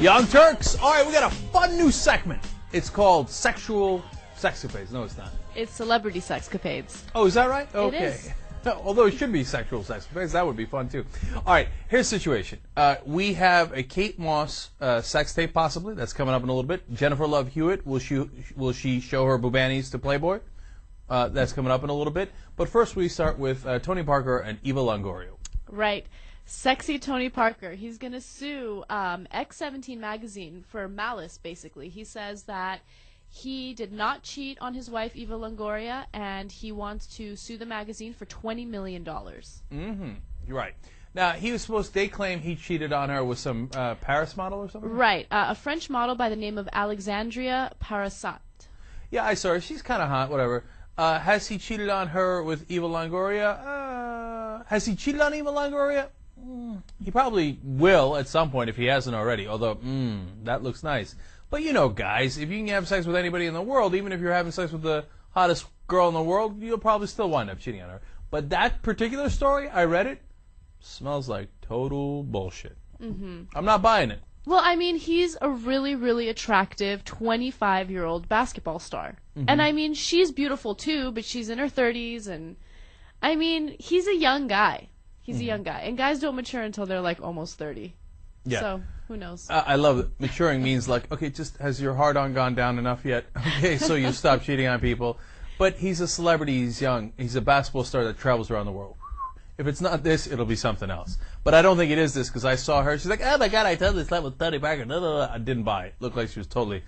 Young Turks. All right, we got a fun new segment. It's called Sexual Sexcapades. No, it's not. It's Celebrity Sexcapades. Oh, is that right? Okay. It is. Although it should be Sexual Sexcapades, that would be fun too. All right, here's the situation. We have a Kate Moss sex tape, possibly, that's coming up in a little bit. Jennifer Love Hewitt, will she show her boobanis to Playboy? That's coming up in a little bit. But first, we start with Tony Parker and Eva Longoria. Right. Sexy Tony Parker. He's going to sue X17 magazine for malice, basically. He says that he did not cheat on his wife, Eva Longoria, and he wants to sue the magazine for $20 million. Mm-hmm. You're right. Now, they claim he cheated on her with some Paris model or something? Right. A French model by the name of Alexandria Parasat. Yeah, I saw her. She's kind of hot, whatever. Has he cheated on her with Eva Longoria? Has he cheated on Eva Longoria? He probably will at some point if he hasn't already, although, that looks nice. But you know, guys, if you can have sex with anybody in the world, even if you're having sex with the hottest girl in the world, you'll probably still wind up cheating on her. But that particular story, I read it, smells like total bullshit. Mm-hmm. I'm not buying it. Well, I mean, he's a really, really attractive 25-year-old basketball star. Mm-hmm. And I mean, she's beautiful too, but she's in her 30s, and I mean, he's a young guy. He's a young guy. And guys don't mature until they're like almost 30. Yeah. So, who knows? I love it. Maturing means like, okay, just has your heart-on gone down enough yet? Okay, so you stop cheating on people. But he's a celebrity. He's young. He's a basketball star that travels around the world. If it's not this, it'll be something else. But I don't think it is this because I saw her. She's like, oh, my God, I totally slept with Tony Parker. I didn't buy it. Looked like she was totally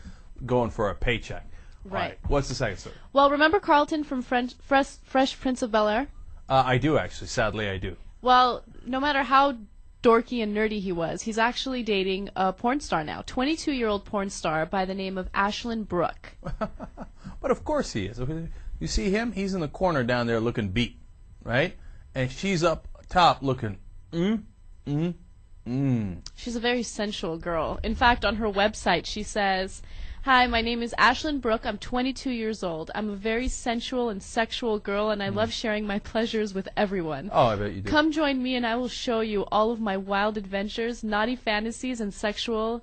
going for a paycheck. Right. What's the second story? Well, remember Carlton from Fresh Prince of Bel-Air? I do, actually. Sadly, I do. Well, no matter how dorky and nerdy he was, he's actually dating a porn star now, 22-year-old porn star by the name of Ashlyn Brooke. But of course he is. You see him? He's in the corner down there looking beat, right? And she's up top looking, She's a very sensual girl. In fact, on her website, she says, "Hi, my name is Ashlyn Brooke. I'm 22 years old. I'm a very sensual and sexual girl, and I love sharing my pleasures with everyone. Oh, I bet you do. Come join me, and I will show you all of my wild adventures, naughty fantasies, and sexual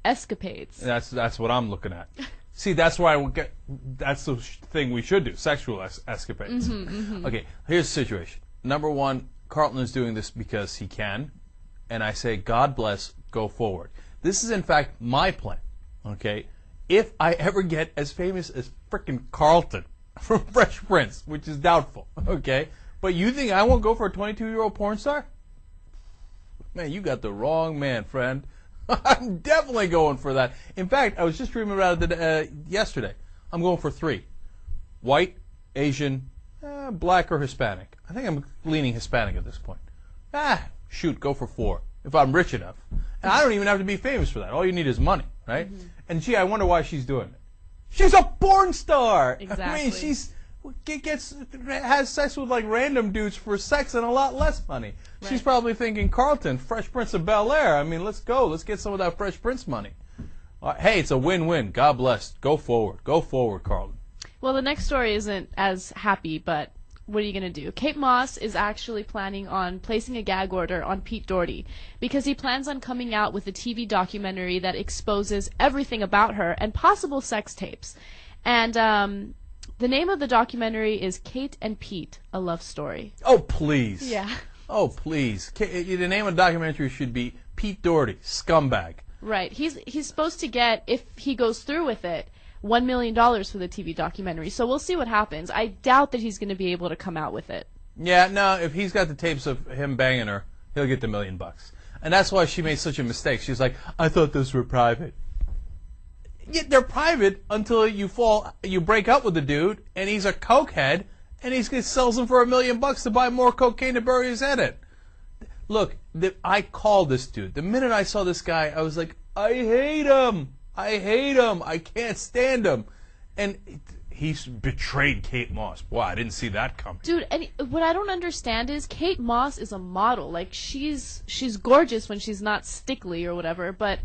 escapades." That's what I'm looking at. See, that's why that's the thing we should do, sexual escapades. Okay, here's the situation. Number one, Carlton is doing this because he can, and I say, God bless, go forward. This is, in fact, my plan, okay? If I ever get as famous as frickin' Carlton from Fresh Prince, which is doubtful, okay? But you think I won't go for a 22-year-old porn star? Man, you got the wrong man, friend. I'm definitely going for that. In fact, I was just dreaming about it yesterday. I'm going for 3. White, Asian, black, or Hispanic. I think I'm leaning Hispanic at this point. Shoot, go for 4. If I'm rich enough. And I don't even have to be famous for that. All you need is money, right? And gee, I wonder why she's doing it. She's a porn star! Exactly. I mean, has sex with like random dudes for sex and a lot less money. Right. She's probably thinking, Carlton, Fresh Prince of Bel-Air. I mean, let's go. Let's get some of that Fresh Prince money. Hey, it's a win-win. God bless. Go forward. Go forward, Carlton. Well, the next story isn't as happy, but what are you going to do? Kate Moss is actually planning on placing a gag order on Pete Doherty because he plans on coming out with a TV documentary that exposes everything about her and possible sex tapes. And the name of the documentary is Kate and Pete, A Love Story. Oh, please. Yeah. Oh, please. The name of the documentary should be Pete Doherty, Scumbag. Right. He's supposed to get, if he goes through with it, $1 million for the TV documentary. So we'll see what happens. I doubt that he's going to be able to come out with it. Yeah, no, if he's got the tapes of him banging her, he'll get the $1 million. And that's why she made such a mistake. She's like, I thought those were private. Yeah, they're private until you break up with the dude, and he's a cokehead, and he sells them for $1 million to buy more cocaine to bury his head in. Look, I called this dude. The minute I saw this guy, I was like, I hate him. I hate him. I can't stand him. And he's betrayed Kate Moss. Wow, I didn't see that coming. Dude, and what I don't understand is Kate Moss is a model. Like, she's gorgeous when she's not stickly or whatever, but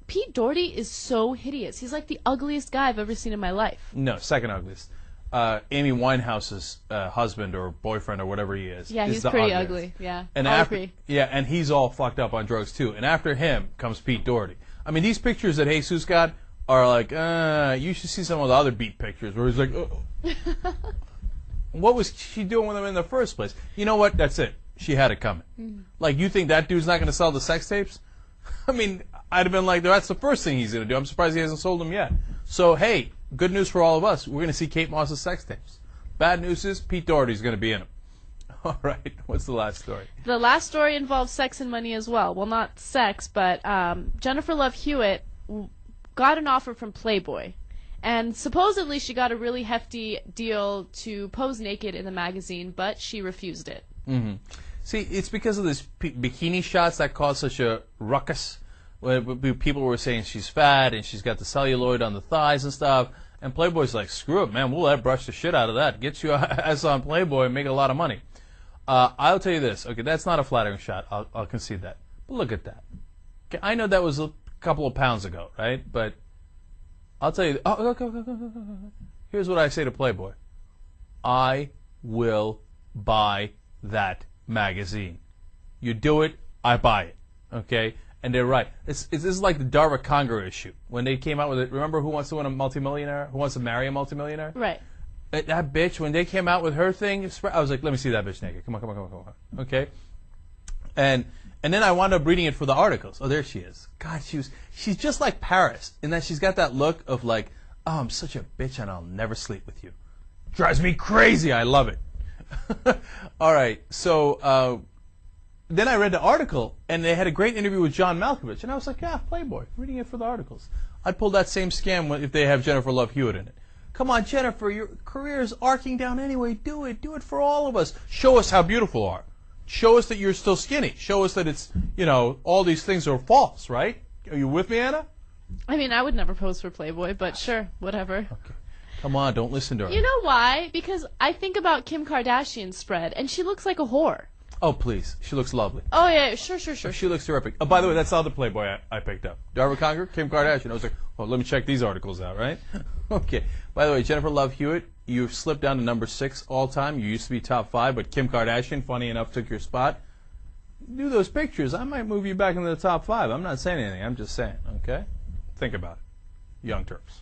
Pete Doherty is so hideous. He's like the ugliest guy I've ever seen in my life. No, second ugliest. Amy Winehouse's husband or boyfriend or whatever he is. Yeah, he's pretty ugly. Yeah, and I agree. Yeah, and he's all fucked up on drugs too. And after him comes Pete Doherty. I mean, these pictures that Jesus got are like, you should see some of the other beat pictures where he's like, what was she doing with them in the first place? You know what? That's it. She had it coming. Like, you think that dude's not going to sell the sex tapes? I mean, I'd have been like, that's the first thing he's going to do. I'm surprised he hasn't sold them yet. So, hey, good news for all of us. We're going to see Kate Moss's sex tapes. Bad news is Pete Doherty's going to be in them. All right. What's the last story? The last story involves sex and money as well. Well, not sex, but Jennifer Love Hewitt got an offer from Playboy. And supposedly she got a really hefty deal to pose naked in the magazine, but she refused it. Mm-hmm. See, it's because of these bikini shots that caused such a ruckus. People were saying she's fat and she's got the celluloid on the thighs and stuff. And Playboy's like, screw it, man. We'll brush the shit out of that. Get you ass on Playboy and make a lot of money. I'll tell you this. Okay, that's not a flattering shot. I'll concede that. But look at that. Okay, I know that was a couple of pounds ago, right? But I'll tell you. Here's what I say to Playboy. I will buy that magazine. You do it, I buy it. Okay? And they're right. This is like the Darva Conger issue. When they came out with it, remember Who Wants to Win a Multimillionaire? Who Wants to Marry a Multimillionaire? Right. That bitch, when they came out with her thing, I was like, let me see that bitch naked. Come on. Okay? And then I wound up reading it for the articles. Oh, there she is. God, she's just like Paris, in that she's got that look of like, oh, I'm such a bitch and I'll never sleep with you. Drives me crazy. I love it. All right. So then I read the article, and they had a great interview with John Malkovich, and I was like, yeah, Playboy, reading it for the articles. I'd pull that same scam if they have Jennifer Love Hewitt in it. Come on, Jennifer, your career is arcing down anyway. Do it. Do it for all of us. Show us how beautiful you are. Show us that you're still skinny. Show us that it's, all these things are false, right? Are you with me, Anna? I mean, I would never pose for Playboy, but sure, whatever. Okay. Come on, don't listen to her. You know why? Because I think about Kim Kardashian's spread, and she looks like a whore. Oh, please. She looks lovely. Oh, yeah, sure. She looks terrific. Oh, by the way, that's the other Playboy I picked up. Darva Conger, Kim Kardashian. I was like, oh, let me check these articles out, right? Okay. By the way, Jennifer Love Hewitt, you've slipped down to number 6 all time. You used to be top 5, but Kim Kardashian, funny enough, took your spot. Do those pictures. I might move you back into the top 5. I'm not saying anything. I'm just saying, okay? Think about it. Young Turks.